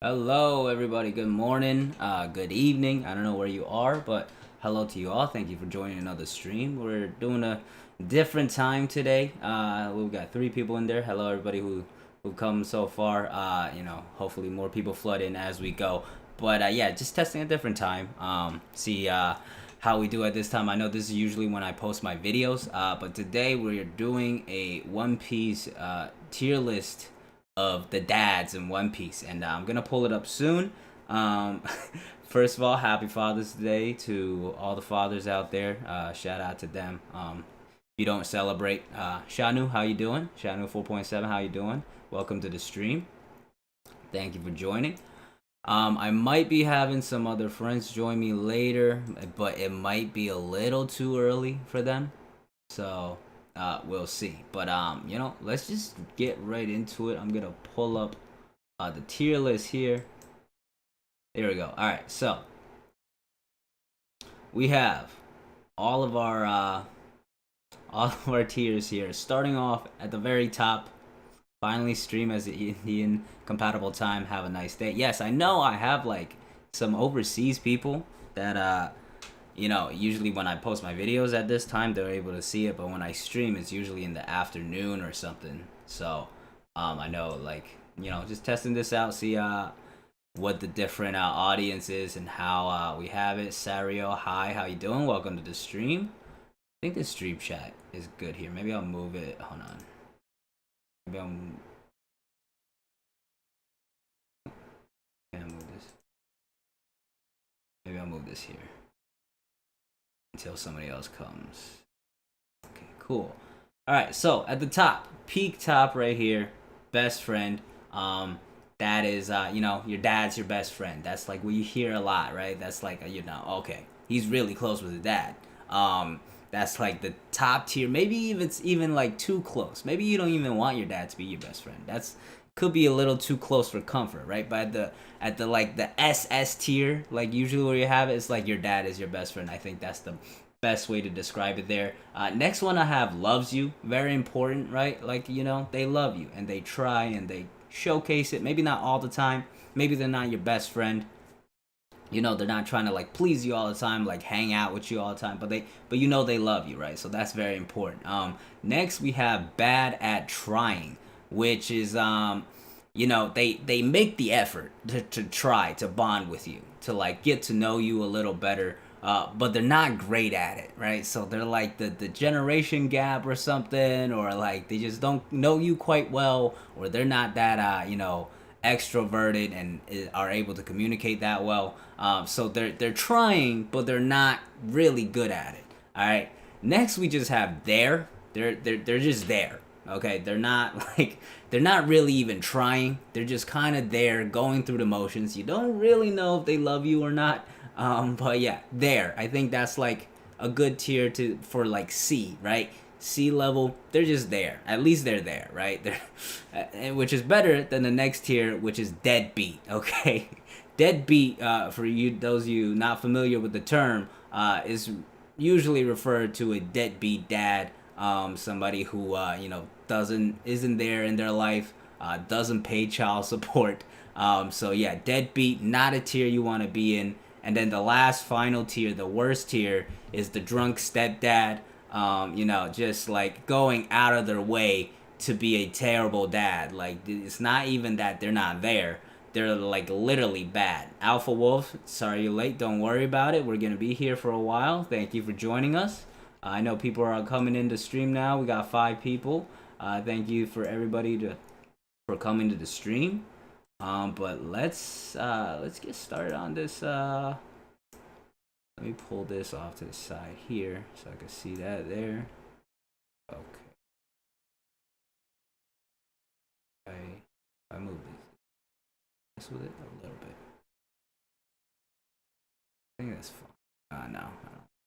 Hello, everybody. Good morning, good evening. I don't know where you are, but hello to you all. Thank you for joining another stream. We're doing a different time today. We've got 3 people in there. Hello, everybody who come so far. Hopefully more people flood in as we go. But yeah, just testing a different time. See how we do at this time. I know this is usually when I post my videos, but today we're doing a One Piece tier list of the dads in One Piece, and I'm gonna pull it up soon. Um, First of all, happy Father's Day to all the fathers out there. Shout out to them. If you don't celebrate, Shanu, how you doing? Shanu 4.7, how you doing? Welcome to the stream. Thank you for joining. I might be having some other friends join me later, but it might be a little too early for them. So we'll see. But let's just get right into it. I'm gonna pull up the tier list here. There we go. All right, so we have all of our tiers here. Starting off at the very top. Finally stream as the Indian compatible time. Have a nice day. Yes, I know I have like some overseas people that usually when I post my videos at this time, they're able to see it, but when I stream, it's usually in the afternoon or something. So, I know, just testing this out, see what the different audience is and how we have it. Sario, hi, how you doing? Welcome to the stream. I think the stream chat is good here. Maybe I'll move it. Hold on. Maybe I'll move this. Maybe I'll move this here until somebody else comes. Okay, cool. All right, so at the top, peak top right here, best friend. That is, your dad's your best friend. That's like what you hear a lot, right? That's like, okay, he's really close with his dad. That's like the top tier. Maybe if it's even like too close. Maybe you don't even want your dad to be your best friend. That's could be a little too close for comfort, right? But at the like the SS tier, like usually where you have it, it's like your dad is your best friend. I think that's the best way to describe it there. Next one I have loves you. Very important, right? Like, they love you and they try and they showcase it. Maybe not all the time. Maybe they're not your best friend. They're not trying to like please you all the time, like hang out with you all the time, but they love you, right? So that's very important. Next we have bad at trying, which is they make the effort to try to bond with you, to like get to know you a little better, but they're not great at it, right? So they're like the generation gap or something, or like they just don't know you quite well, or they're not that extroverted and are able to communicate that well. So they're trying, but they're not really good at it. All right. Next, we just have there. They're just there. Okay, they're not really even trying. They're just kind of there, going through the motions. You don't really know if they love you or not. But yeah, there. I think that's like a good tier for like C, right? C level, they're just there. At least they're there, right? Which is better than the next tier, which is deadbeat. Okay, deadbeat. For those of you not familiar with the term, is usually referred to a deadbeat dad. Somebody who isn't there in their life, doesn't pay child support. So yeah, deadbeat, not a tier you want to be in. And then the last final tier, the worst tier, is the drunk stepdad. Just like going out of their way to be a terrible dad. Like, it's not even that they're not there. They're like literally bad. Alpha Wolf, sorry you're late. Don't worry about it. We're going to be here for a while. Thank you for joining us. I know people are coming in to stream now. We got 5 people. Thank you for everybody for coming to the stream. But let's get started on this. Let me pull this off to the side here so I can see that there. Okay. I move this with it a little bit. I think that's fine. No, I don't like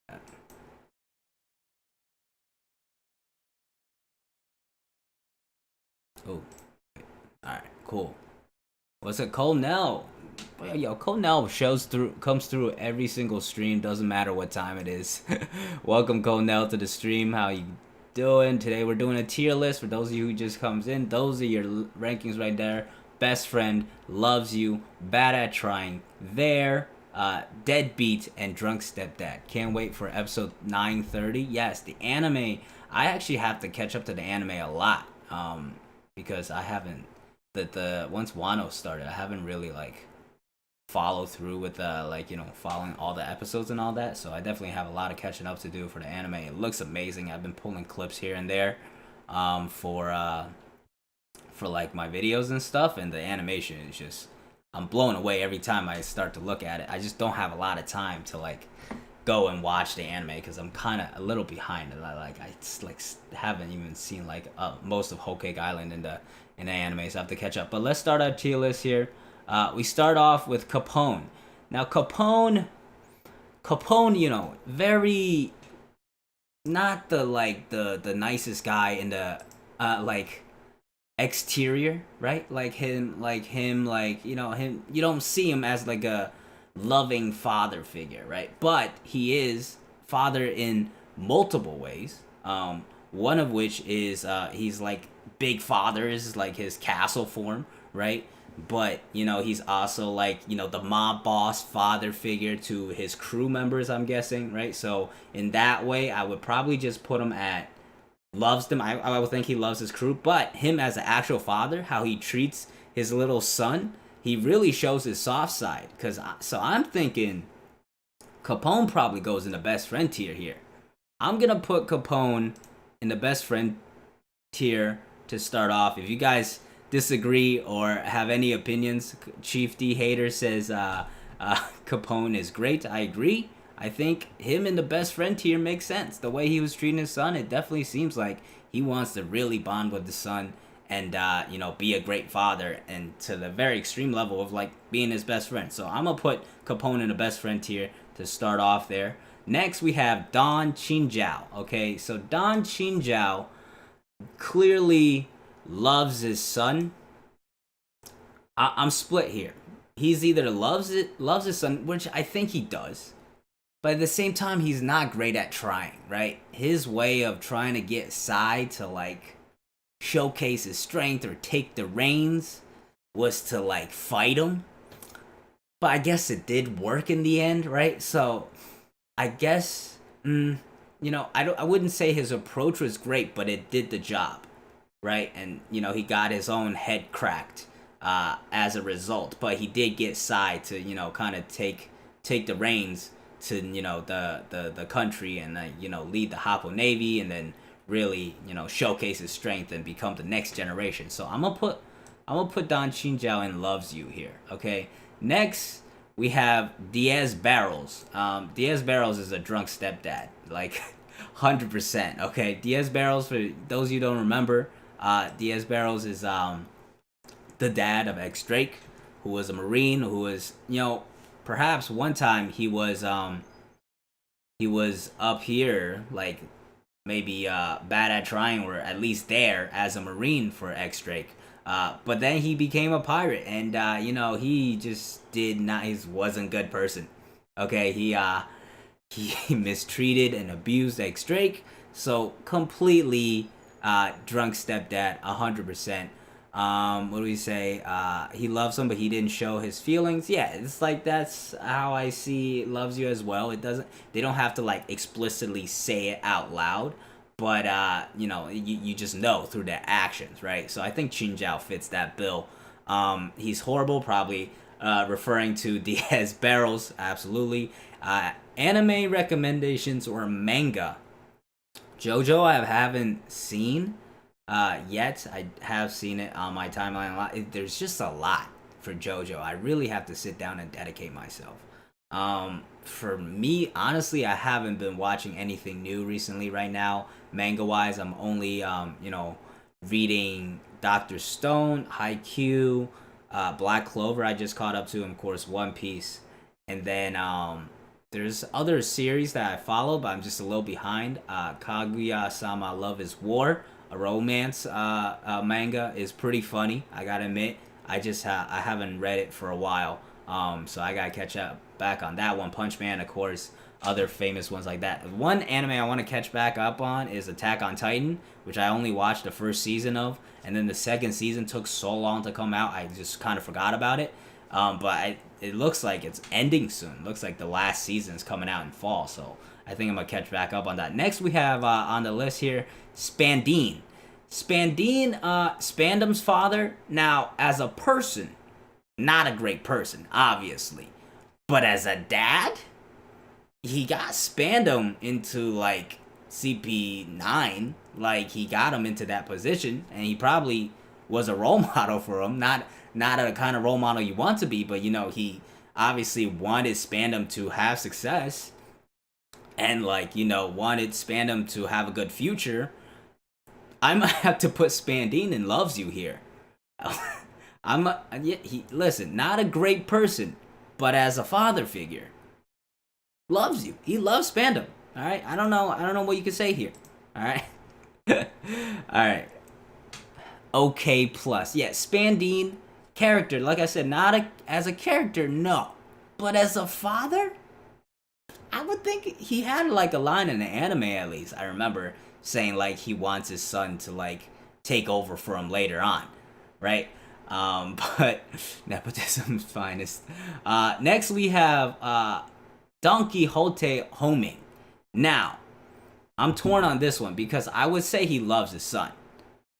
that. Oh, alright, cool. What's it, Colnell? Yo, Colnell comes through every single stream, doesn't matter what time it is. Welcome, Colnell, to the stream. How you doing? Today we're doing a tier list for those of you who just comes in. Those are your rankings right there. best friend, loves you, bad at trying, there, deadbeat, and drunk stepdad. Can't wait for episode 930. Yes, the anime. I actually have to catch up to the anime a lot, because I haven't. The once Wano started, I haven't really like follow through with following all the episodes and all that. So I definitely have a lot of catching up to do for the anime. It looks amazing. I've been pulling clips here and there, for like my videos and stuff, and the animation is just, I'm blown away every time I start to look at it. I just don't have a lot of time to like go and watch the anime because I'm kind of a little behind. I haven't even seen like most of Whole Cake Island in the anime, so I have to catch up. But let's start our tier list here. We start off with Capone. Now Capone, very not the nicest guy in the exterior, right? Him, you don't see him as like a loving father figure, right? But he is father in multiple ways. One of which is he's like big father is like his castle form, right? But he's also like the mob boss father figure to his crew members, I'm guessing, right? So in that way, I would probably just put him at loves them. I would think he loves his crew, but him as an actual father, how he treats his little son, he really shows his soft side. So I'm thinking Capone probably goes in the best friend tier here. I'm gonna put Capone in the best friend tier to start off. If you guys disagree or have any opinions, Chief D Hater says Capone is great. I agree. I think him in the best friend tier makes sense. The way he was treating his son, it definitely seems like he wants to really bond with the son and be a great father, and to the very extreme level of like being his best friend. So I'm gonna put Capone in the best friend tier to start off there. Next we have Don Chinjiao. Okay, so Don Chinjiao clearly loves his son. I'm split here. He's either loves his son, which I think he does, but at the same time he's not great at trying, right? His way of trying to get Sai to like showcase his strength or take the reins was to like fight him. But I guess it did work in the end, right? So I guess I wouldn't say his approach was great, but it did the job, right? And he got his own head cracked as a result, but he did get Sai to kind of take the reins to the country and lead the Hapo Navy, and then really showcase his strength and become the next generation. So I'm gonna put Don Chinjiao in loves you here. Okay, next we have Diaz Barrels. Diaz Barrels is a drunk stepdad, like 100%. Okay, Diaz Barrels, for those of you who don't remember, Diaz Barrels is the dad of X Drake, who was a Marine, who was perhaps one time he was up here, like maybe bad at trying, or at least there as a Marine for X Drake. But then he became a pirate, and he just he wasn't a good person. Okay, he mistreated and abused X Drake, so completely drunk stepdad, 100%. What do we say? He loves him, but he didn't show his feelings. Yeah, it's like that's how I see loves you as well. They don't have to like explicitly say it out loud, but you just know through their actions, right? So I think Chinjiao fits that bill. He's horrible, probably referring to Diaz Barrels, absolutely. Anime recommendations or manga. JoJo I haven't seen yet. I have seen it on my timeline a lot. There's just a lot for JoJo. I really have to sit down and dedicate myself. For me, honestly, I haven't been watching anything new recently right now. Manga-wise, I'm only, reading Dr. Stone, Haikyuu, Black Clover I just caught up to, and of course One Piece. And then there's other series that I follow, but I'm just a little behind. Kaguya-sama Love is War, a romance manga, is pretty funny, I gotta admit. I haven't read it for a while, so I gotta catch up back on that one. Punch Man, of course. other famous ones like that. One anime I want to catch back up on is Attack on Titan, which I only watched the first season of, and then the second season took so long to come out, I just kind of forgot about it. It looks like it's ending soon. It looks like the last season's coming out in fall, so I think I'm gonna catch back up on that. Next, we have on the list here Spandine. Spandam's father. Now, as a person, not a great person, obviously, but as a dad, he got Spandam into like CP9. Like, he got him into that position, and he probably was a role model for him. Not a kind of role model you want to be, but you know, he obviously wanted Spandam to have success, and like, you know, wanted Spandam to have a good future. I might have to put Spandine in Loves You here. Listen, not a great person, but as a father figure, loves you. He loves Spandam. All right. I don't know what you can say here. All right. All right. Okay plus. Yeah, Spandine character. Like I said, as a character, no, but as a father, I would think he had like a line in the anime at least. I remember saying like he wants his son to like take over for him later on, right? But nepotism's finest. Next we have Don Quixote homing. Now, I'm torn on this one because I would say he loves his son,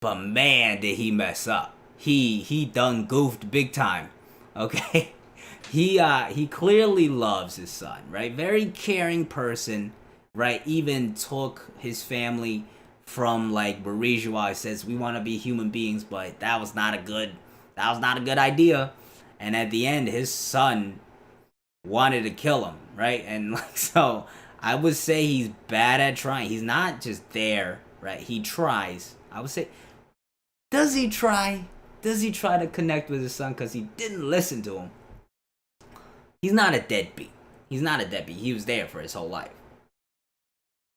but man, did he mess up. He done goofed big time. Okay, he clearly loves his son, right? Very caring person, right? Even took his family from like bourgeois. Says we want to be human beings, but that was not a good idea. And at the end, his son wanted to kill him, right? And like, so I would say he's bad at trying. He's not just there, right? He tries. I would say, does he try? Does he try to connect with his son? Because he didn't listen to him. He's not a deadbeat. He was there for his whole life.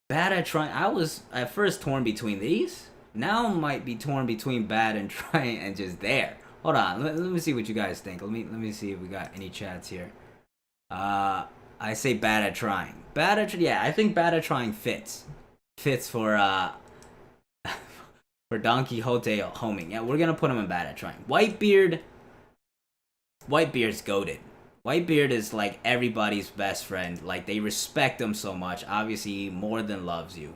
Bad at trying. I was at first torn between these. Now I might be torn between bad and trying and just there. Hold on. Let me see what you guys think. Let me see if we got any chats here. I say bad at trying. Yeah, I think bad at trying fits. Fits for for Don Quixote homing. Yeah, we're gonna put him in bad at trying. Whitebeard's goated. Whitebeard is like everybody's best friend. Like, they respect him so much. Obviously, he more than loves you.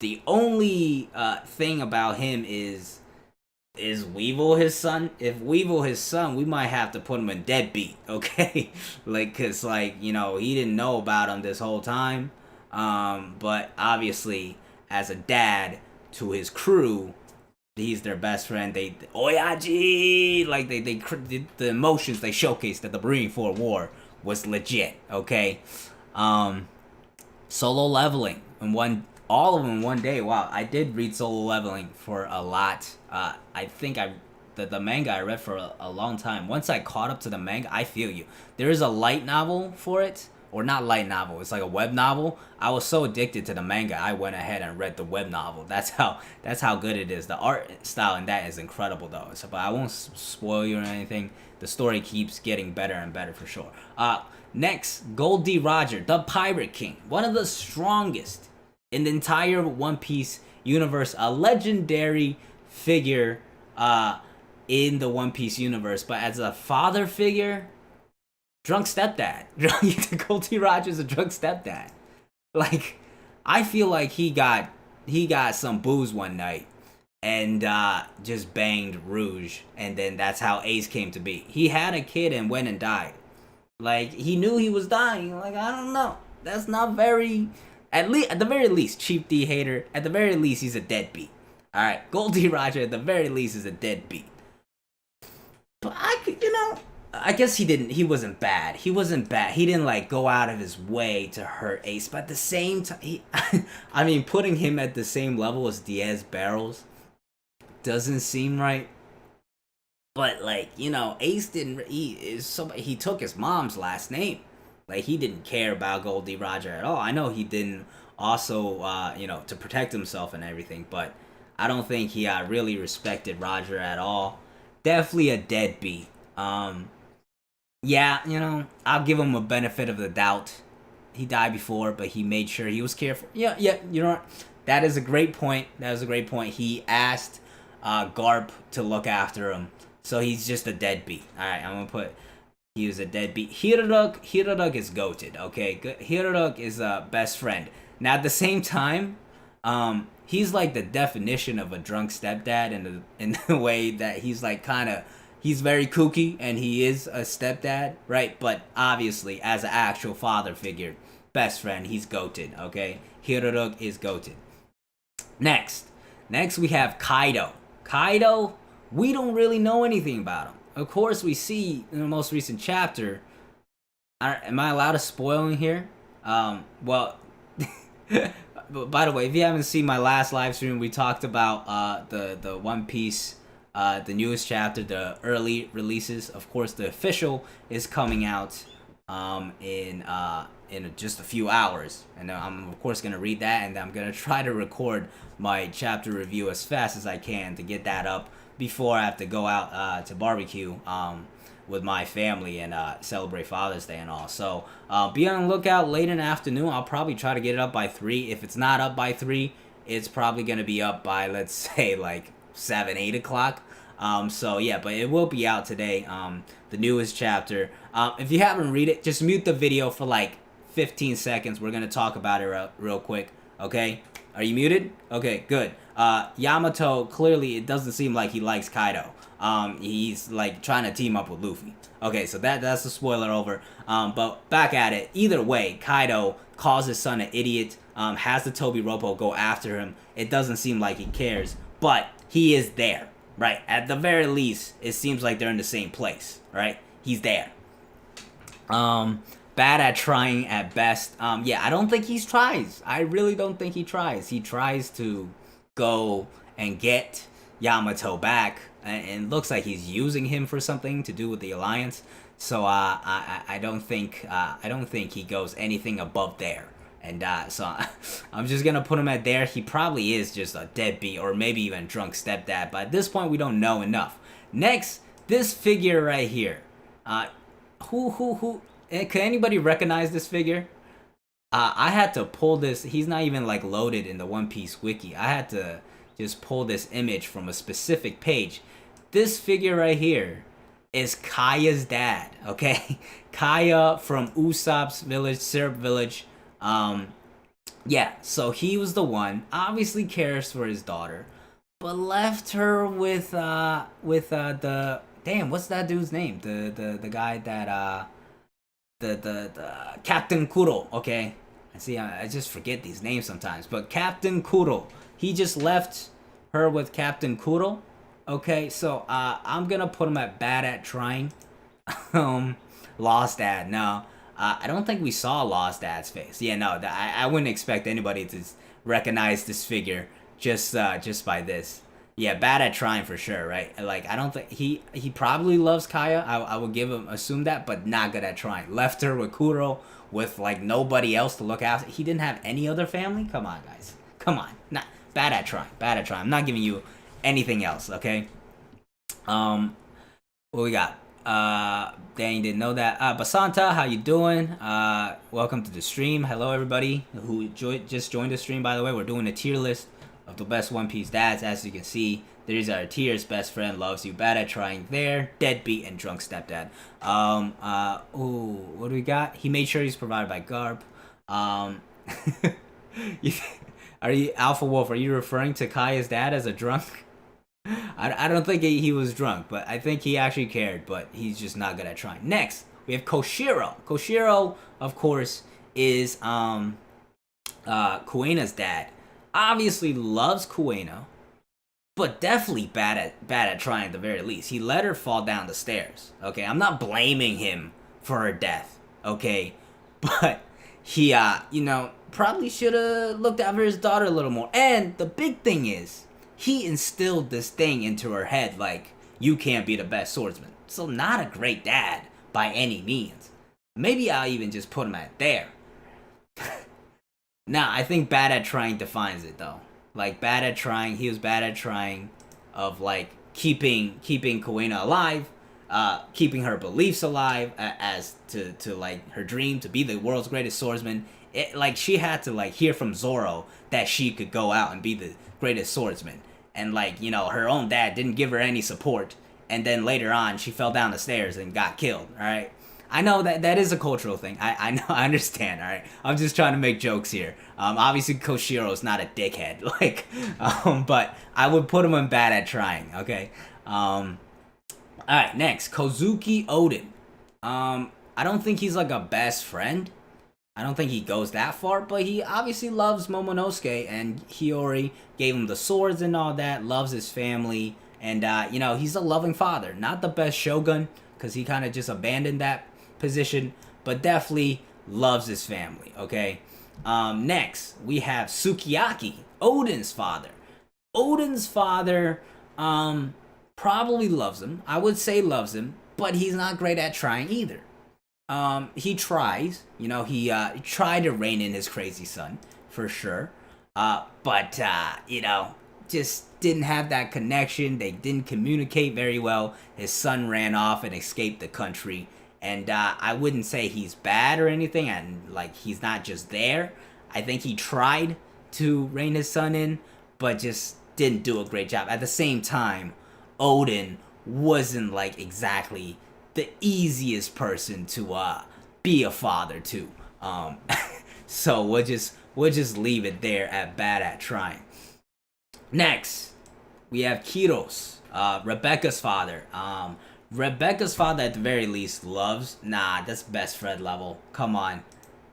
The only thing about him is Weevil his son? If Weevil his son, we might have to put him in deadbeat, okay? Like, cause like, you know, he didn't know about him this whole time. But obviously, as a dad to his crew, he's their best friend. They Oyaji, like they the emotions they showcased at the Marine Fort War was legit. Okay, Solo Leveling and all of them in one day. Wow, I did read Solo Leveling for a lot. I think the manga I read for a long time. Once I caught up to the manga, I feel you. There is a light novel for it. Or not light novel, it's like a web novel. I was so addicted to the manga, I went ahead and read the web novel. That's how good it is. The art style in that is incredible though. So, but I won't spoil you or anything. The story keeps getting better and better for sure. Next, Gol D Roger, the Pirate King. One of the strongest in the entire One Piece universe. A legendary figure in the One Piece universe. But as a father figure, drunk stepdad. Gol D Roger's a drunk stepdad. Like, I feel like he got some booze one night and just banged Rouge, and then that's how Ace came to be. He had a kid and went and died. Like, he knew he was dying. Like, I don't know. That's not very. At the very least, Chief D hater. At the very least, he's a deadbeat. All right, Gol D Roger at the very least is a deadbeat. But I could, I guess he wasn't bad. He didn't like go out of his way to hurt Ace. But at the same time, I mean, putting him at the same level as Diaz Barrels doesn't seem right. But like, Ace didn't. He took his mom's last name. Like, he didn't care about Gol D Roger at all. I know he didn't also, to protect himself and everything. But I don't think he really respected Roger at all. Definitely a deadbeat. Yeah, I'll give him a benefit of the doubt. he died before, but he made sure he was careful. Yeah, you know what? That is a great point. That was a great point. He asked Garp to look after him, so he's just a deadbeat. All right, I'm gonna put he was a deadbeat. Hiraruk is goated. Okay, Hiraruk is a best friend. Now at the same time, he's like the definition of a drunk stepdad in the way that he's like he's very kooky and he is a stepdad, right? But obviously, as an actual father figure, best friend, he's goated. Okay, Hiraruk is goated. Next we have Kaido. Kaido, we don't really know anything about him. Of course, we see in the most recent chapter. Am I allowed to spoil in here? Well, by the way, if you haven't seen my last live stream, we talked about the One Piece, the newest chapter, the early releases. Of course, the official is coming out in just a few hours, and I'm of course gonna read that, and I'm gonna try to record my chapter review as fast as I can to get that up before I have to go out to barbecue with my family and celebrate Father's Day and all. So be on the lookout late in the afternoon. I'll probably try to get it up by 3. If it's not up by 3, it's probably going to be up by, let's say, like 7, 8 o'clock. So yeah, but it will be out today, the newest chapter. If you haven't read it, just mute the video for like 15 seconds. We're going to talk about it real quick, okay? Are you muted? Okay, good. Yamato, clearly it doesn't seem like he likes Kaido. He's like trying to team up with Luffy. Okay, so that's a spoiler over. But back at it. Either way, Kaido calls his son an idiot, has the Toby Roppo go after him. It doesn't seem like he cares, but he is there, right? At the very least, it seems like they're in the same place, right? He's there. Bad at trying at best. Yeah, I don't think he tries. I really don't think he tries. He tries to go and get Yamato back, and it looks like he's using him for something to do with the alliance. So I don't think he goes anything above there. And so I'm just gonna put him at there. He probably is just a deadbeat or maybe even drunk stepdad. But at this point, we don't know enough. Next, this figure right here. Who? Can anybody recognize this figure? I had to pull this. He's not even like loaded in the One Piece wiki. I had to just pull this image from a specific page. This figure right here is Kaya's dad. Okay, Kaya from Usopp's village, Syrup Village. Yeah. So he was the one. Obviously cares for his daughter, but left her with the damn. What's that dude's name? The guy that the Captain Kuro, okay? I just forget these names sometimes, but Captain Kuro, he just left her with Captain Kuro, okay? So I'm gonna put him at bad at trying. Lost Dad, no. I don't think we saw Lost Dad's face. Yeah, no, I wouldn't expect anybody to recognize this figure just by this. Yeah, bad at trying for sure, right? Like, I don't think he probably loves Kaya. I would assume that, but not good at trying. Left her with Kuro with like nobody else to look after. He didn't have any other family. Come on, guys. Come on. Not bad at trying. Bad at trying. I'm not giving you anything else, okay? What we got? Dang, didn't know that. Basanta, how you doing? Welcome to the stream. Hello, everybody who just joined the stream. By the way, we're doing a tier list of the best One Piece dads. As you can see, these are tiers. Best friend, loves you, bad at trying there, deadbeat, and drunk stepdad. What do we got? He made sure he's provided by Garp. Are you Alpha Wolf? Are you referring to Kaya's dad as a drunk? I don't think he was drunk, but I think he actually cared, but he's just not good at trying. Next, we have Koshiro. Koshiro, of course, is Kuena's dad. Obviously loves Kuena, but definitely bad at trying at the very least. He let her fall down the stairs. Okay, I'm not blaming him for her death. Okay, but he probably should have looked after his daughter a little more. And the big thing is, he instilled this thing into her head like, you can't be the best swordsman. So not a great dad by any means. Maybe I'll even just put him at there. Nah, I think bad at trying defines it though. Like bad at trying, he was bad at trying of like keeping Kuena alive. keeping her beliefs alive, as to like her dream to be the world's greatest swordsman. Like she had to like hear from Zoro that she could go out and be the greatest swordsman, and like her own dad didn't give her any support, and then later on she fell down the stairs and got killed. All right. I know that is a cultural thing. I know, I understand. All right, I'm just trying to make jokes here. Obviously Koshiro's not a dickhead, like, but I would put him in bad at trying. Okay. All right, next Kozuki Oden. I don't think he's like a best friend. I don't think he goes that far, but he obviously loves Momonosuke, and Hiyori gave him the swords and all that. Loves his family, and he's a loving father. Not the best shogun, because he kind of just abandoned that position, but definitely loves his family. Okay. Next we have Sukiyaki, Oden's father. Oden's father probably loves him. I would say loves him, but he's not great at trying either. He tries. He tried to rein in his crazy son for sure. But just didn't have that connection. They didn't communicate very well. His son ran off and escaped the country. And I wouldn't say he's bad or anything, and like he's not just there. I think he tried to rein his son in, but just didn't do a great job. At the same time, Oden wasn't like exactly the easiest person to be a father to. So we'll just leave it there at bad at trying. Next, we have Kiros, Rebecca's father. Rebecca's father at the very least loves. Nah, that's best friend level. Come on.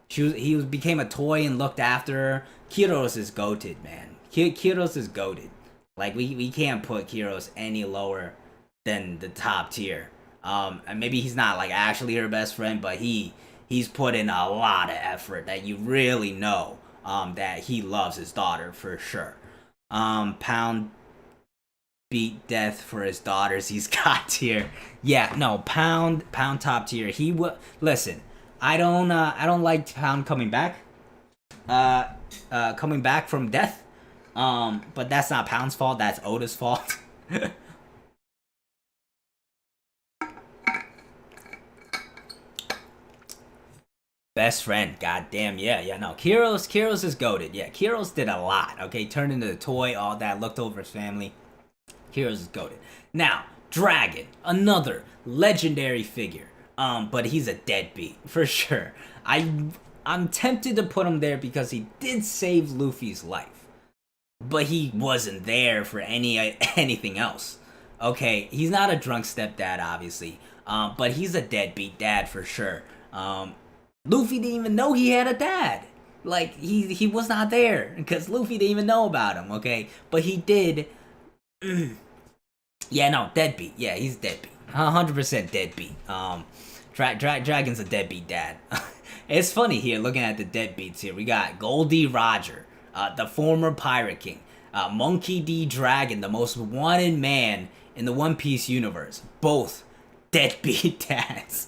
He became a toy and looked after her. Kiros is goated, man. Kiros is goated. Like we can't put Kiros any lower than the top tier. And maybe he's not like actually her best friend, but he's put in a lot of effort that you really know that he loves his daughter for sure. Pound beat death for his daughters. He's got tier. Yeah, no, Pound top tier. He would listen. I don't like Pound coming back. Coming back from death. But that's not Pound's fault. That's Oda's fault. Best friend, goddamn, yeah, no. Kiros is goated. Yeah, Kiros did a lot. Okay, turned into the toy, all that. Looked over his family. Kiros is goated. Now, Dragon, another legendary figure. But he's a deadbeat for sure. I'm tempted to put him there because he did save Luffy's life, but he wasn't there for anything else. Okay, he's not a drunk stepdad, obviously. But he's a deadbeat dad for sure. Luffy didn't even know he had a dad. Like he was not there because Luffy didn't even know about him. Okay, but he did. Yeah, no, deadbeat. Yeah, he's deadbeat. 100% deadbeat. Dragon's a deadbeat dad. It's funny here looking at the deadbeats here. We got Gol D Roger, the former Pirate King, Monkey D Dragon, the most wanted man in the One Piece universe. Both deadbeat dads.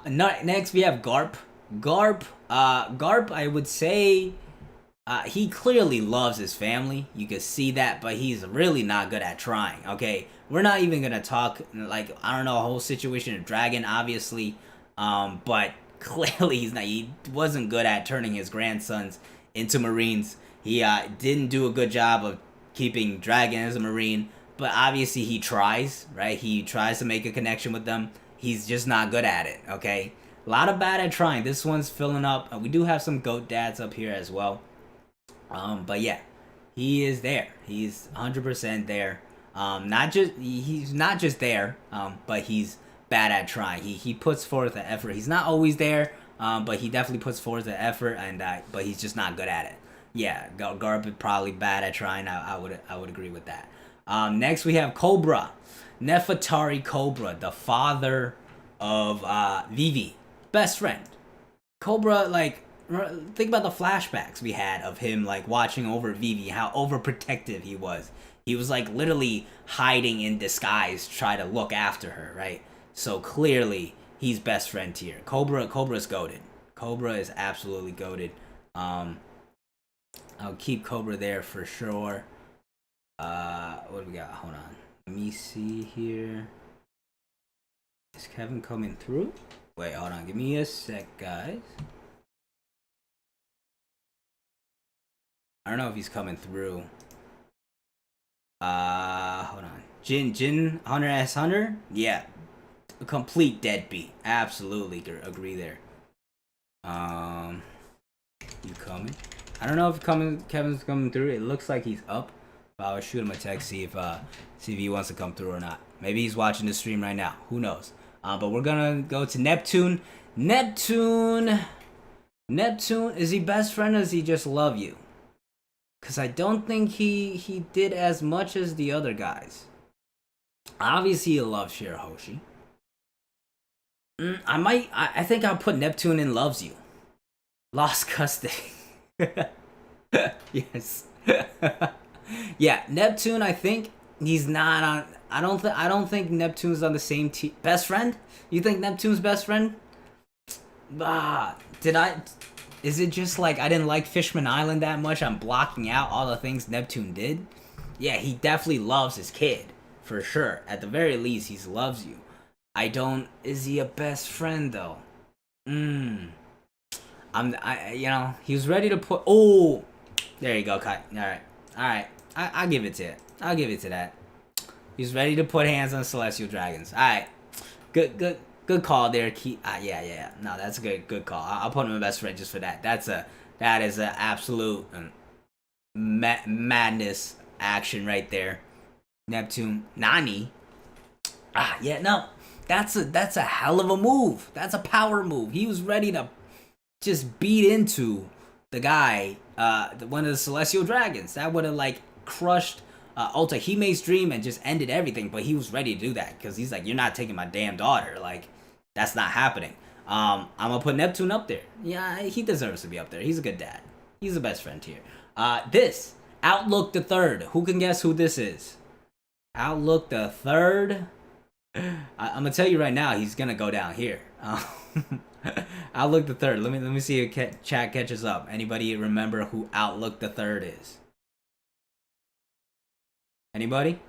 Next we have Garp. Garp, I would say, he clearly loves his family. You can see that, but he's really not good at trying. Okay, we're not even gonna talk like I don't know a whole situation of Dragon, obviously, but clearly he wasn't good at turning his grandsons into Marines. He didn't do a good job of keeping Dragon as a Marine, but obviously he tries, right? He tries to make a connection with them. He's just not good at it, okay? A lot of bad at trying. This one's filling up. We do have some GOAT dads up here as well. But yeah, he is there. He's 100% there. He's not just there, but he's bad at trying. He puts forth the effort. He's not always there, but he definitely puts forth the effort, and but he's just not good at it. Yeah, Garp is probably bad at trying. I would agree with that. Next we have Cobra, Nefertari Cobra, the father of Vivi, best friend. Cobra, like, think about the flashbacks we had of him like watching over Vivi, how overprotective he was. He was like literally hiding in disguise, try to look after her, right? So clearly he's best friend tier. Cobra's goated. Cobra is absolutely goated. I'll keep Cobra there for sure. What do we got? Hold on. Let me see here. Is Kevin coming through? Wait, hold on. Give me a sec, guys. I don't know if he's coming through. Hold on. Jin, Hunter S. Hunter? Yeah. A complete deadbeat. Absolutely agree there. You coming? I don't know if Kevin's coming through. It looks like he's up. But I'll shoot him a text, see if he wants to come through or not. Maybe he's watching the stream right now. Who knows? But we're gonna go to Neptune. Neptune, is he best friend or does he just love you? Because I don't think he did as much as the other guys. Obviously, he loves Shirahoshi. I think I'll put Neptune in loves you. Lost custody. Yes. Yeah, Neptune, I think he's not on. I don't think Neptune's on the same team. Best friend? You think Neptune's best friend? Is it just like I didn't like Fishman Island that much? I'm blocking out all the things Neptune did? Yeah, he definitely loves his kid. For sure. At the very least, he loves you. Is he a best friend though? He was ready to put, there you go, Kai. Alright. I'll give it to it. I'll give it to that. He's ready to put hands on Celestial Dragons. Alright. Good call there, yeah. No, that's a good call. I'll put him in best friend just for that. That is an absolute madness action right there. Neptune, Nani. Yeah, no. That's a hell of a move. That's a power move. He was ready to just beat into the guy, one of the Celestial Dragons. That would have like crushed Otahime's dream and just ended everything. But he was ready to do that because he's like, you're not taking my damn daughter. Like, that's not happening. I'm gonna put Neptune up there. Yeah, he deserves to be up there. He's a good dad. He's the best friend here. This Outlook the Third. Who can guess who this is? Outlook the Third. I'm gonna tell you right now, he's gonna go down here. Outlook the Third. Let me see if chat catches up. Anybody remember who Outlook the Third is? Anybody?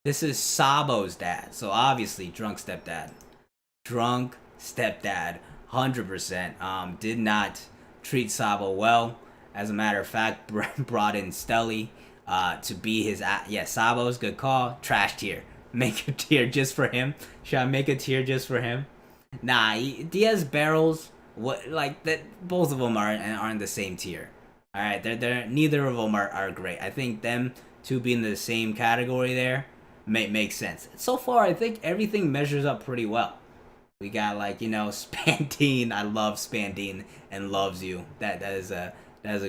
This is Sabo's dad. So obviously, drunk stepdad. 100%. Did not treat Sabo well. As a matter of fact, brought in Stelly to be his. Sabo's good call. Trash tier. Make a tier just for him. Should I make a tier just for him? Nah, Diaz Barrels. What like that? Both of them aren't in the same tier. All right, they're neither of them are great. I think them two being in the same category there makes sense. So far, I think everything measures up pretty well. We got Spandine. I love Spandine and loves you. That is a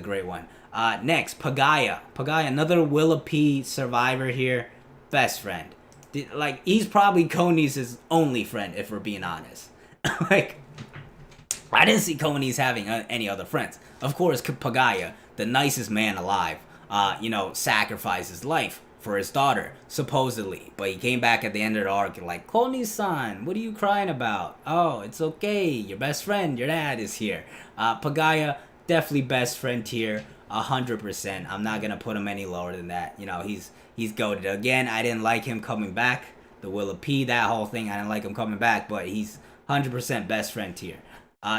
great one. Next, Pagaya, another Willa P survivor here, best friend. He's probably Koni's only friend, if we're being honest. I didn't see Koni's having any other friends. Of course, Pagaya, the nicest man alive, sacrificed his life for his daughter, supposedly. But he came back at the end of the arc like, Koni-san, what are you crying about? Oh, it's okay. Your best friend, your dad is here. Pagaya, definitely best friend here, 100%. I'm not going to put him any lower than that. He's goated. Again, I didn't like him coming back. The Willa P, that whole thing, I didn't like him coming back, but he's 100% best friend tier.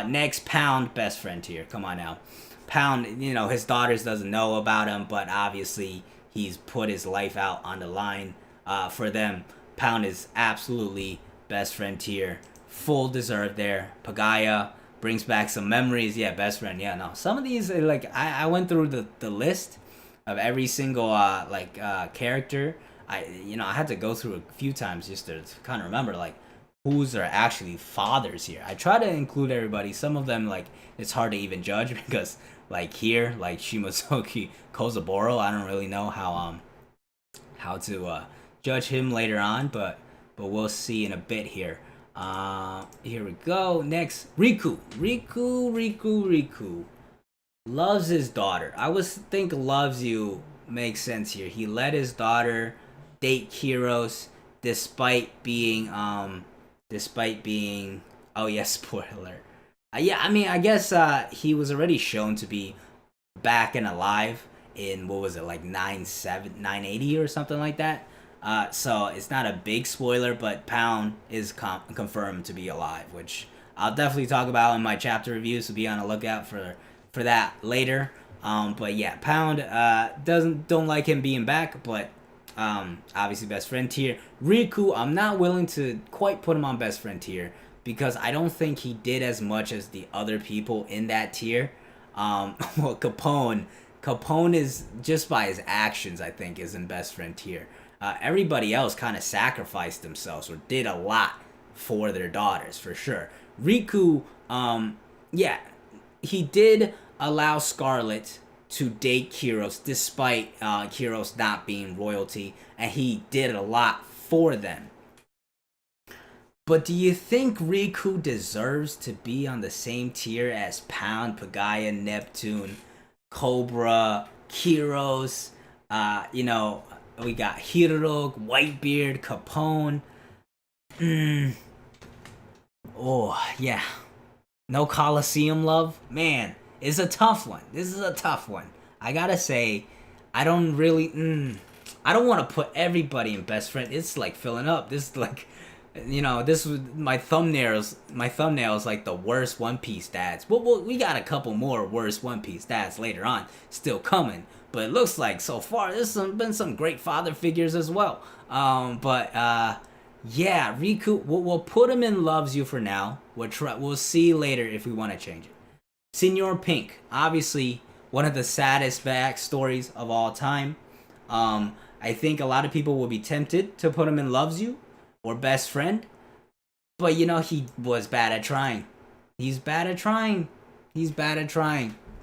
Next, Pound, best friend tier. Come on now. Pound, his daughters doesn't know about him, but obviously he's put his life out on the line for them. Pound is absolutely best friend tier. Full deserved there. Pagaya brings back some memories. Yeah, best friend. Yeah, no. Some of these, I went through the list of every single character. I had to go through a few times just to kind of remember who's are actually fathers here. I try to include everybody. Some of them it's hard to even judge because here Shimozuki Kozaburo, I don't really know how to judge him later on, but we'll see in a bit here. Here we go. Next, Riku loves his daughter. I would think loves you makes sense here. He let his daughter date Kiros despite being oh yeah, spoiler. I guess he was already shown to be back and alive in 980 or something like that. So it's not a big spoiler, but Pound is confirmed to be alive, which I'll definitely talk about in my chapter review. So be on the lookout for that later. But yeah, Pound don't like him being back, but obviously best friend tier. Riku, I'm not willing to quite put him on best friend tier because I don't think he did as much as the other people in that tier. Well, Capone is just by his actions, I think, is in best friend tier. Everybody else kind of sacrificed themselves or did a lot for their daughters, for sure. Riku, yeah, he did allow Scarlet to date Kyros despite Kyros not being royalty, and he did a lot for them. But do you think Riku deserves to be on the same tier as Pound, Pagaya, Neptune, Cobra, Kyros? We got Hirog, Whitebeard, Capone. Oh, yeah. No Coliseum love? Man, it's a tough one. This is a tough one. I gotta say, I don't really... I don't want to put everybody in best friend. It's like filling up. This is like... this was my thumbnails. My thumbnails like the worst One Piece dads. Well, we got a couple more worst One Piece dads later on, still coming. But it looks like so far there's been some great father figures as well. Yeah, Riku. We'll put him in Loves You for now. We'll see later if we want to change it. Senor Pink, obviously one of the saddest backstories of all time. I think a lot of people will be tempted to put him in Loves You or Best Friend, but he was bad at trying. He's bad at trying.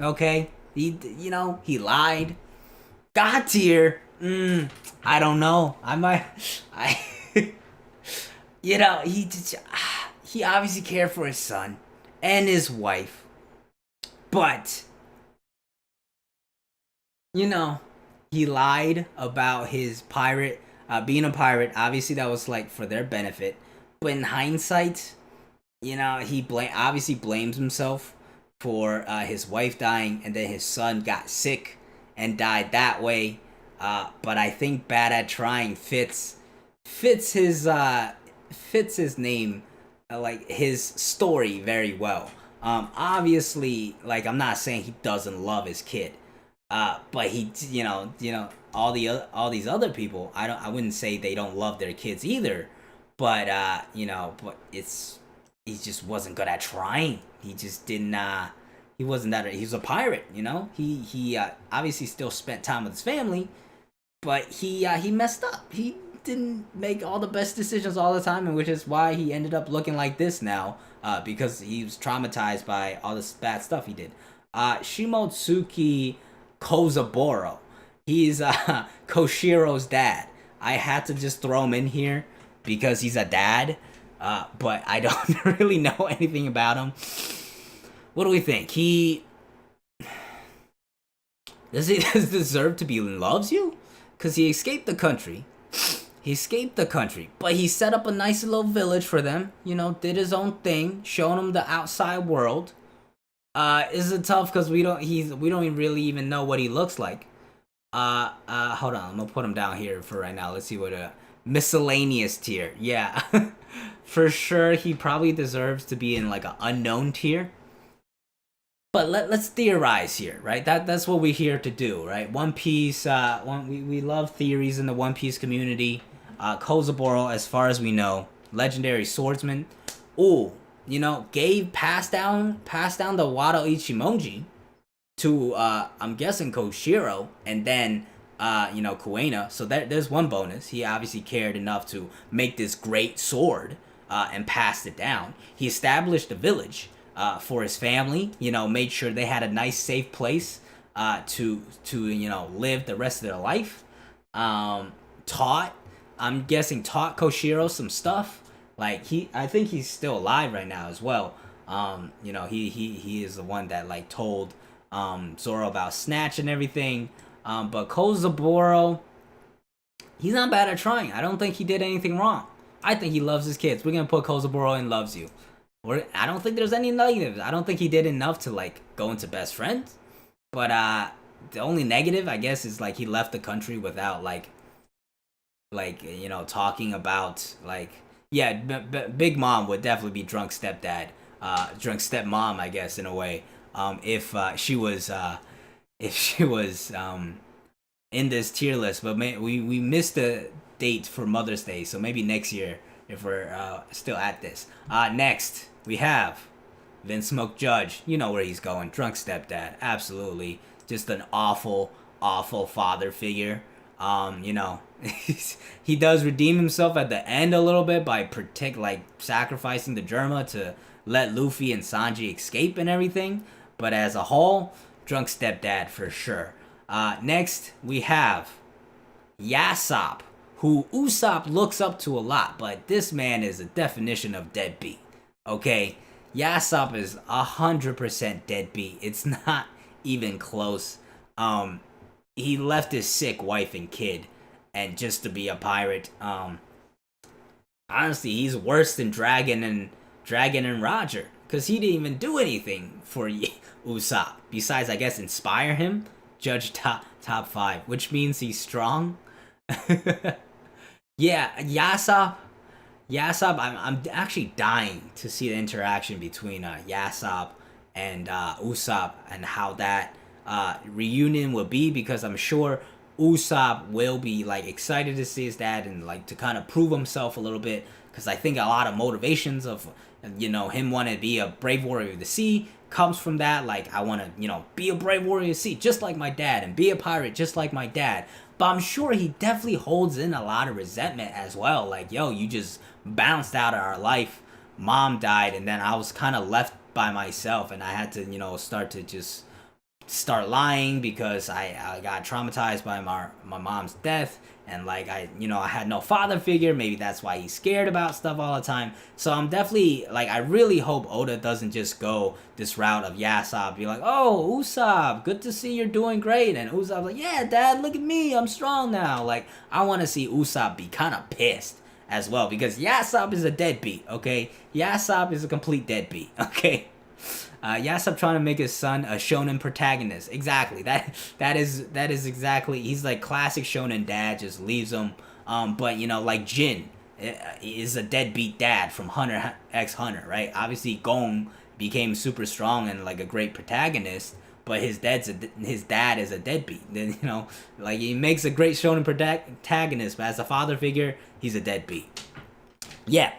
Okay, he lied. God tier. I don't know. He obviously cared for his son and his wife, but he lied about his pirate. Being a pirate, obviously that was like for their benefit, but in hindsight, he obviously blames himself for his wife dying, and then his son got sick and died that way. But I think bad at trying fits his name, like his story very well. Obviously, like I'm not saying he doesn't love his kid, but he, all these other people, I wouldn't say they don't love their kids either, but but he just wasn't good at trying. He just didn't. He wasn't that. He was a pirate, He obviously still spent time with his family, but he messed up. He didn't make all the best decisions all the time, and which is why he ended up looking like this now. Because he was traumatized by all this bad stuff he did. Shimotsuki Kozaburo. He's Koshiro's dad. I had to just throw him in here because he's a dad, but I don't really know anything about him. What do we think? Does he deserve to be in Loves You? Because he escaped the country. But he set up a nice little village for them. Did his own thing, showing them the outside world. Is it tough because we don't really even know what he looks like. Hold on, I'm gonna put him down here for right now. Let's see what a miscellaneous tier. Yeah, for sure he probably deserves to be in like an unknown tier. But let's theorize here, right? That's what we're here to do, right? One Piece. We love theories in the One Piece community. Kozaburo, as far as we know, legendary swordsman. Passed down the Wado Ichimonji to I'm guessing Koshiro, and then Kuena. So there's one bonus. He obviously cared enough to make this great sword and passed it down. He established a village for his family. Made sure they had a nice, safe place to live the rest of their life. I'm guessing taught Koshiro some stuff. Like I think he's still alive right now as well. He is the one that like told Zoro about Snatch and everything. But Kozaburo, he's not bad at trying. I don't think he did anything wrong. I think he loves his kids. We're gonna put Kozaburo in Loves You. I don't think there's any negatives. I don't think he did enough to like go into best friends. But the only negative, I guess, is like he left the country without like talking about like yeah, Big Mom would definitely be drunk stepdad, drunk stepmom, I guess in a way. If she was in this tier list, but we missed the date for Mother's Day, so maybe next year if we're still at this. Next we have Vince Smoke Judge. You know where he's going. Drunk stepdad, absolutely. Just an awful, awful father figure. He does redeem himself at the end a little bit by sacrificing the Germa to let Luffy and Sanji escape and everything. But as a whole, drunk stepdad for sure. Next, we have Yasopp, who Usopp looks up to a lot, but this man is a definition of deadbeat. Okay? Yasopp is 100% deadbeat. It's not even close. He left his sick wife and kid, and just to be a pirate. Honestly, he's worse than Dragon and Roger, because he didn't even do anything for Usopp besides, I guess, inspire him. Judge top 5, which means he's strong. Yeah, Yasopp. I'm actually dying to see the interaction between Yasopp and Usopp and how that reunion will be, because I'm sure Usopp will be like excited to see his dad and like to kind of prove himself a little bit, because I think a lot of motivations of him wanting to be a brave warrior of the sea comes from that. Like, I want to be a brave warrior of the sea just like my dad and be a pirate just like my dad. But I'm sure he definitely holds in a lot of resentment as well. Like, yo, you just bounced out of our life. Mom died, and then I was kind of left by myself, and I had to start lying because I got traumatized by my mom's death, and like I had no father figure. Maybe that's why he's scared about stuff all the time. So I'm definitely like, I really hope Oda doesn't just go this route of Yasopp be like, oh, Usopp, good to see you're doing great, and Usopp like, yeah, dad, look at me, I'm strong now. Like, I want to see Usopp be kind of pissed as well, because Yasopp is a deadbeat. Okay, Yasopp is a complete deadbeat. Okay. Yasopp trying to make his son a shonen protagonist. Exactly. That is exactly. He's like classic shonen dad. Just leaves him. But like Jin is a deadbeat dad from Hunter x Hunter, right? Obviously, Gon became super strong and like a great protagonist, but his dad is a deadbeat. Then like he makes a great shonen protagonist, but as a father figure, he's a deadbeat. Yeah.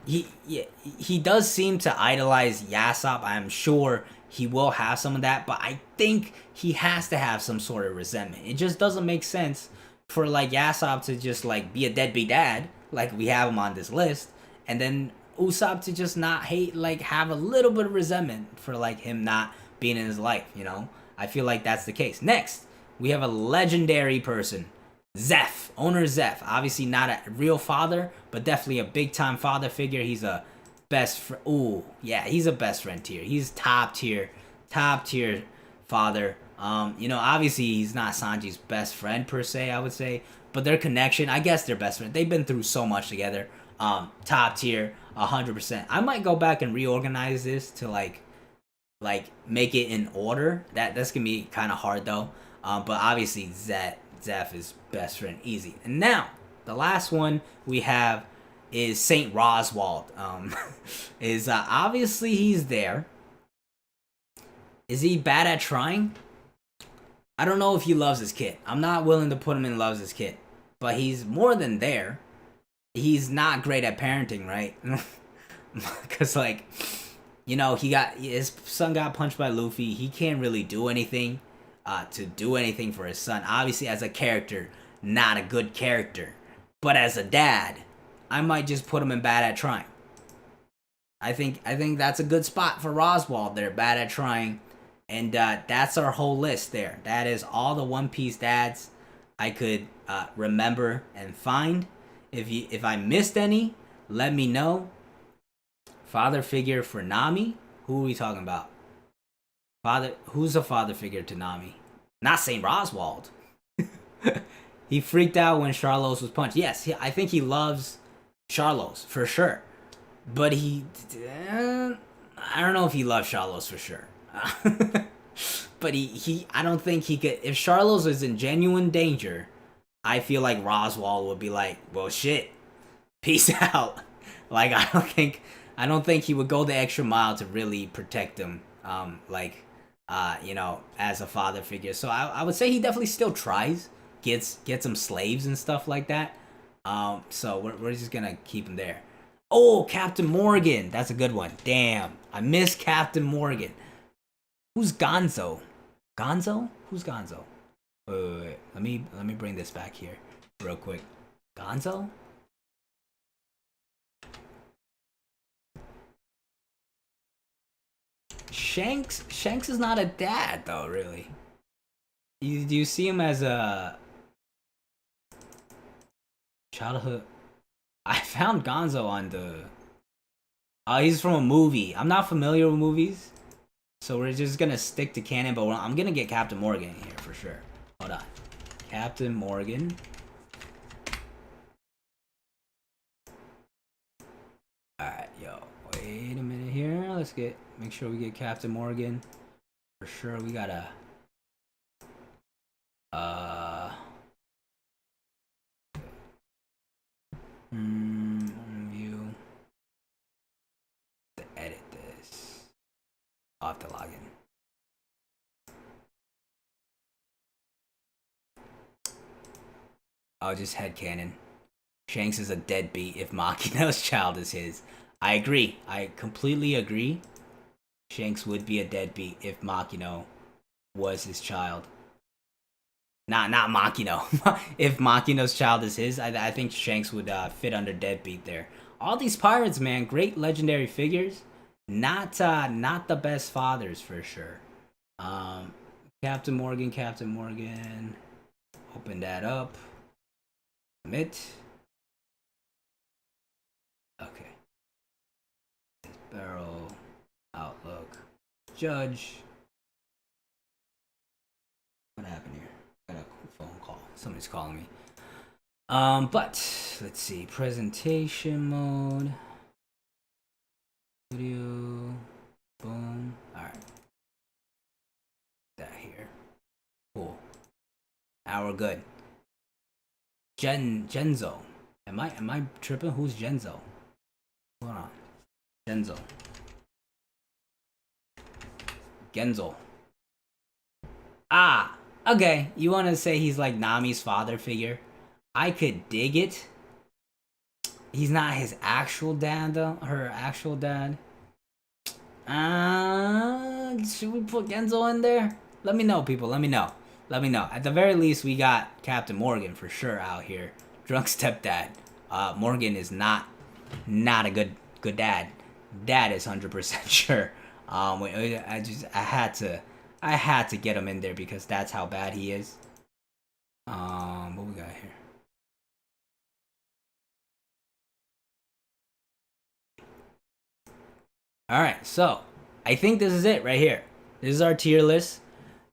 He does seem to idolize Yasopp. I'm sure he will have some of that, but I think he has to have some sort of resentment. It just doesn't make sense for like Yasopp to just like be a deadbeat dad, like we have him on this list, and then Usopp to just not hate, like have a little bit of resentment for like him not being in his life. I feel like that's the case. Next, we have a legendary person. Zeph, owner Zeph, obviously not a real father, but definitely a big time father figure. He's a best friend. Ooh, yeah, he's a best friend tier. He's top tier father. Obviously he's not Sanji's best friend per se, I would say, but their connection, I guess they're best friends. They've been through so much together. Top tier, 100%. I might go back and reorganize this to like make it in order. That's gonna be kind of hard though. But obviously Zeph is best friend, easy. And now the last one we have is Saint Roswald. Is obviously he's there. Is he bad at trying? I don't know if he loves his kid. I'm not willing to put him in loves his kid, but he's more than there. He's not great at parenting, right? Because like his son got punched by Luffy. He can't really do anything. To do anything for his son. Obviously, as a character, not a good character. But as a dad, I might just put him in bad at trying. I think that's a good spot for Roswald there, bad at trying. And that's our whole list there. That is all the One Piece dads I could remember and find. If I missed any, let me know. Father figure for Nami. Who are we talking about? Who's a father figure to Nami? Not Saint Roswald. He freaked out when Sharlos was punched. Yes, I think he loves Sharlos for sure, but I don't know if he loves Sharlos for sure. But I don't think he could. If Sharlos is in genuine danger, I feel like Roswell would be like, well, shit, peace out. Like I don't think he would go the extra mile to really protect him. You know, as a father figure. So I would say he definitely still tries, gets some slaves and stuff like that. So we're just gonna keep him there. Oh, Captain Morgan, that's a good one. Damn, I miss Captain Morgan. Who's Gonzo? Gonzo? Who's Gonzo? Wait. Let me bring this back here real quick. Gonzo? Shanks is not a dad though, really. Do you see him as a childhood? I found Gonzo on the. Oh, he's from a movie. I'm not familiar with movies, so we're just gonna stick to canon. But I'm gonna get Captain Morgan in here for sure. Hold on, Captain Morgan. All right, yo, wait a minute here. Let's make sure we get Captain Morgan for sure. We gotta. View. To edit this. I'll have to log in. Oh, just headcanon. Shanks is a deadbeat if Makino's child is his. I agree. I completely agree. Shanks would be a deadbeat if Makino was his child. Not Makino. If Makino's child is his, I think Shanks would fit under deadbeat there. All these pirates, man, great legendary figures. Not the best fathers for sure. Captain Morgan. Open that up. Submit. Okay. Barrel. Outlook. Judge. What happened here? Got a phone call. Somebody's calling me. But let's see. Presentation mode. Video. Boom. Alright. That here. Cool. Now we're good. Genzo. Am I tripping? Who's Genzo? Hold on. Genzo. Ah, okay. You want to say he's like Nami's father figure? I could dig it. He's not his actual dad though. Her actual dad. Should we put Genzo in there? Let me know, people. Let me know. At the very least, we got Captain Morgan for sure out here. Drunk stepdad. Morgan is not a good dad. Dad is 100% sure. I had to get him in there because that's how bad he is. What we got here? Alright, so I think this is it right here. This is our tier list.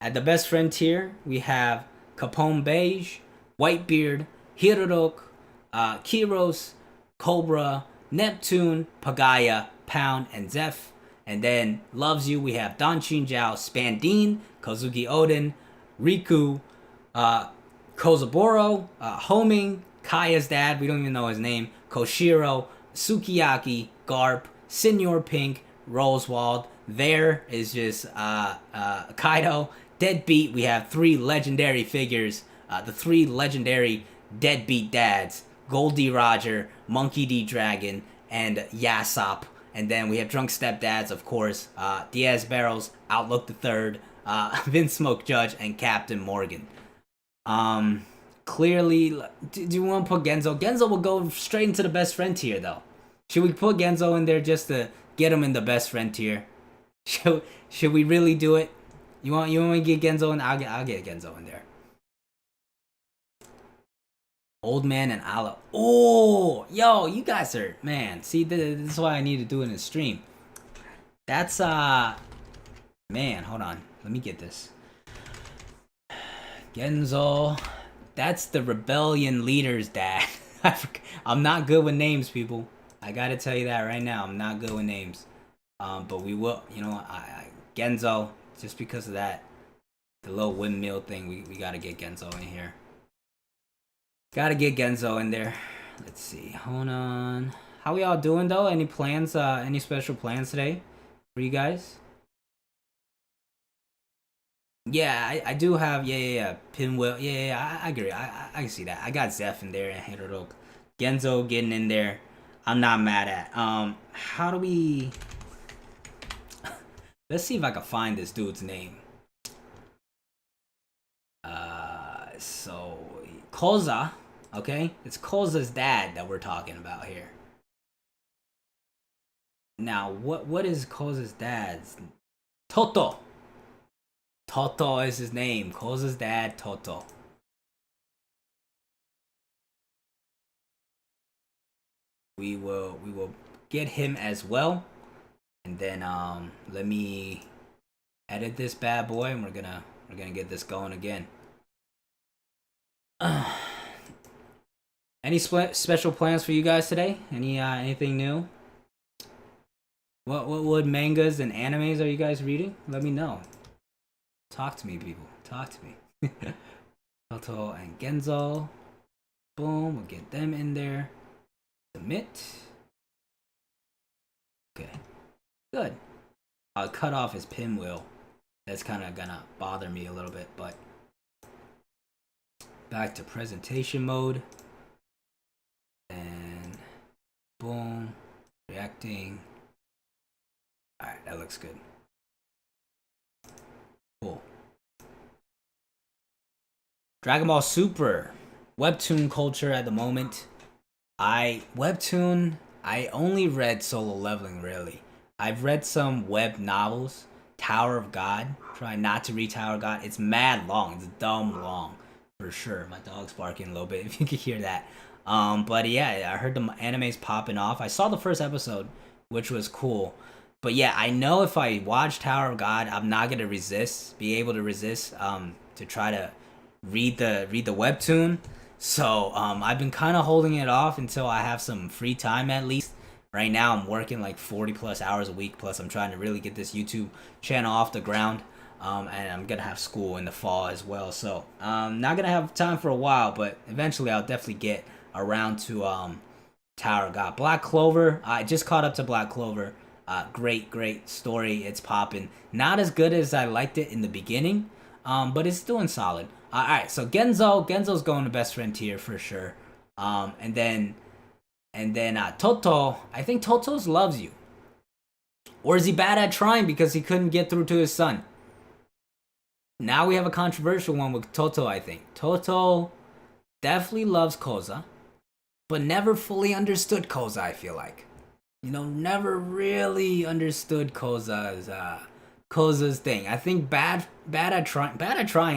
At the best friend tier, we have Capone Beige, Whitebeard, Hirorok, Kiros, Cobra, Neptune, Pagaya, Pound, and Zeph. And then Loves You, we have Danchin Jiao, Spandine, Kozuki Odin, Riku, Kozaburo, Homing, Kaya's dad, we don't even know his name, Koshiro, Sukiyaki, Garp, Senor Pink, Rosewald. There is just Kaido. Deadbeat, we have 3 legendary figures. The 3 legendary deadbeat dads. Gol D Roger, Monkey D Dragon, and Yasop. And then we have Drunk Stepdads, of course. Diaz Barrels, Outlook the Third, Vince Smoke Judge, and Captain Morgan. Clearly, do you want to put Genzo? Genzo will go straight into the best friend tier, though. Should we put Genzo in there just to get him in the best friend tier? Should we really do it? You want to get Genzo in? I'll get Genzo in there. Old Man and Allah. Oh, yo, you guys are, man. See, this is why I need to do it in a stream. That's man. Hold on. Let me get this. Genzo. That's the rebellion leader's dad. I'm not good with names, people. I gotta tell you that right now. I'm not good with names. But we will. You know, Genzo. Just because of that, the little windmill thing, we gotta get Genzo in here. Gotta get Genzo in there. Let's see. Hold on. How y'all doing though? Any plans? Any special plans today for you guys? Yeah, I do have. Yeah. Pinwheel. Yeah. I agree. I can see that. I got Zeph in there and Hirok. Genzo getting in there. I'm not mad at. How do we? Let's see if I can find this dude's name. So Koza. Okay, it's Koza's dad that we're talking about here. Now, what is Koza's dad's? Toto. Toto is his name. Koza's dad, Toto. We will get him as well, and then let me edit this bad boy, and we're gonna get this going again. Any special plans for you guys today? Anything new? What mangas and animes are you guys reading? Let me know. Talk to me, people. Talk to me. Toto and Genzo. Boom. We'll get them in there. Submit. Okay. Good. I'll cut off his pinwheel. That's kind of gonna bother me a little bit, but back to presentation mode. And boom. Reacting. Alright, that looks good. Cool. Dragon Ball Super. Webtoon culture at the moment. I only read Solo Leveling, really. I've read some web novels. Tower of God. Try not to read Tower of God. It's mad long. It's dumb long. For sure. My dog's barking a little bit, if you can hear that. But yeah, I heard the anime's popping off. I saw the first episode, which was cool. But yeah, I know if I watch Tower of God, I'm not gonna be able to resist, to try to read the webtoon. So I've been kind of holding it off until I have some free time at least. Right now I'm working like 40 plus hours a week, plus I'm trying to really get this YouTube channel off the ground. And I'm gonna have school in the fall as well. So not gonna have time for a while, but eventually I'll definitely get around to Tower of God. Black Clover, I just caught up to Black Clover. Great story. It's popping. Not as good as I liked it in the beginning, but it's doing solid. All right, so Genzo's going to best friend tier for sure. And then Toto. I think Toto's loves you, or is he bad at trying because he couldn't get through to his son? Now we have a controversial one with Toto. I think Toto definitely loves Koza, but never fully understood Koza. I feel like. Never really understood Koza's thing. I think bad at trying.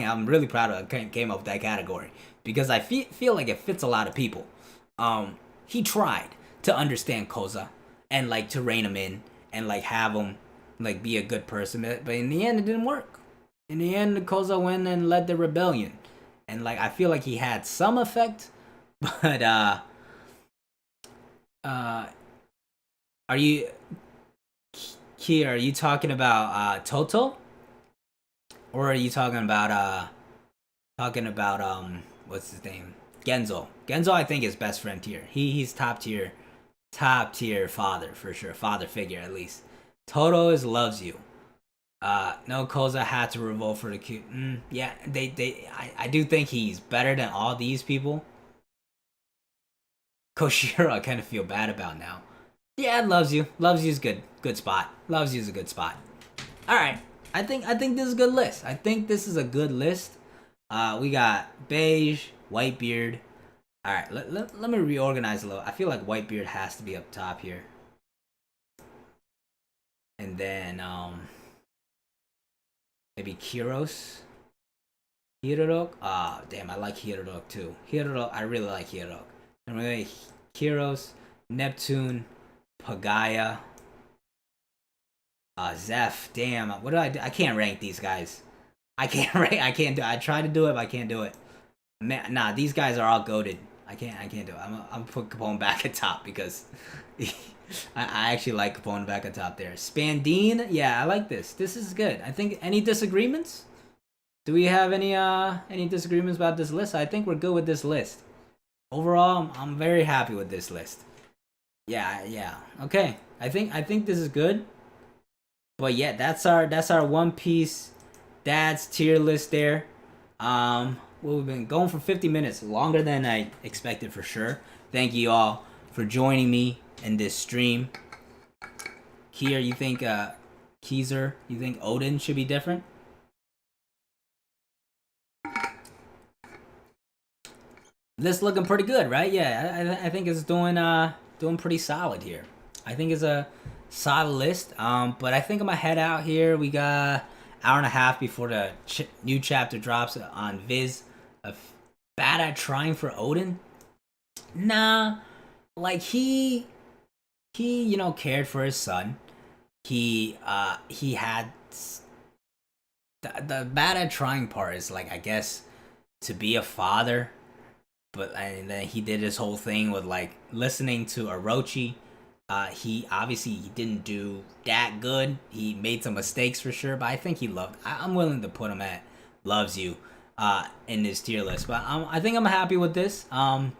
I'm really proud of came up with that category because I feel like it fits a lot of people. He tried to understand Koza and like to rein him in and like have him like be a good person, but in the end it didn't work. In the end, Koza went and led the rebellion, and like I feel like he had some effect, but are you talking about Toto? Or are you talking about what's his name? Genzo. Genzo I think is best friend tier. He's top tier father for sure. Father figure at least. Toto loves you. No, Koza had to revolt for the Q. Yeah, I do think he's better than all these people. Koshiro I kind of feel bad about now. Yeah, loves you. Loves you's good. Good spot. Loves you's a good spot. All right. I think this is a good list. I think this is a good list. We got Beige, Whitebeard. All right. Let me reorganize a little. I feel like Whitebeard has to be up top here. And then maybe Kiros. Hirorok. Damn, I like Hirorok too. Hirorok, I really like Hirorok. And really Kiros, Neptune, Pagaya, Zeph. Damn, what do I do? I can't rank these guys. I can't rank. I can't do. I try to do it, but I can't do it. Man, nah, these guys are all goated. I can't do it. I'm put Capone back at top because I actually like Capone back at top there. Spandine, yeah, I like this. This is good. I think any disagreements? Do we have any disagreements about this list? I think we're good with this list. overall, I'm very happy with this list. Yeah. Okay, I think this is good. But yeah, that's our One Piece dad's tier list there. Well, we've been going for 50 minutes, longer than I expected for sure. Thank you all for joining me in this stream. Kier, you think Keezer, you think Odin should be different? This looking pretty good, right? Yeah, I think it's doing pretty solid here. I think it's a solid list. But I think I'm gonna head out here. We got hour and a half before the new chapter drops on Viz. Bad at trying for Odin? Nah, like he cared for his son. He had the bad at trying part is like, I guess, to be a father. But and then he did his whole thing with like listening to Orochi. He obviously he didn't do that good. He made some mistakes for sure, but I think he loved. I'm willing to put him at loves you in this tier list. But I think I'm happy with this. I'm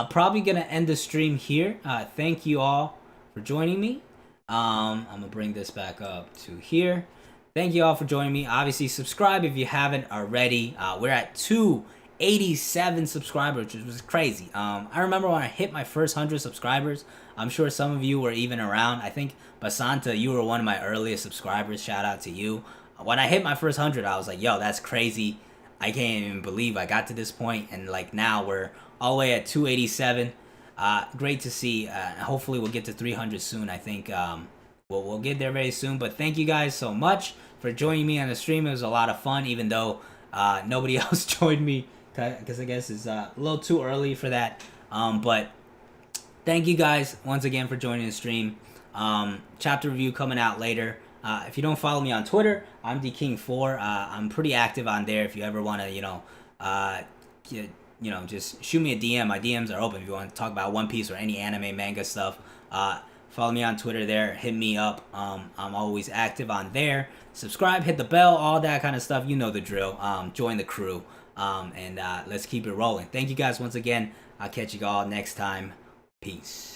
probably gonna end the stream here. Thank you all for joining me. I'm gonna bring this back up to here. Thank you all for joining me. Obviously, subscribe if you haven't already. We're at 287 subscribers, which was crazy. I remember when I hit my first 100 subscribers. I'm sure some of you were even around. I think Basanta, you were one of my earliest subscribers. Shout out to you. When I hit my first 100, I was like, yo, that's crazy. I can't even believe I got to this point. And like now we're all the way at 287. Great to see. Hopefully we'll get to 300 soon. I think we'll get there very soon. But thank you guys so much for joining me on the stream. It was a lot of fun, even though nobody else joined me, because I guess it's a little too early for that. But thank you guys once again for joining the stream. Chapter review coming out later. If you don't follow me on Twitter, I'm DKing4. I'm pretty active on there. If you ever want to, just shoot me a DM. My DMs are open if you want to talk about One Piece or any anime, manga stuff. Follow me on Twitter there. Hit me up. I'm always active on there. Subscribe, hit the bell, all that kind of stuff. You know the drill. Join the crew. And let's keep it rolling. Thank you guys once again. I'll catch you all next time. Peace.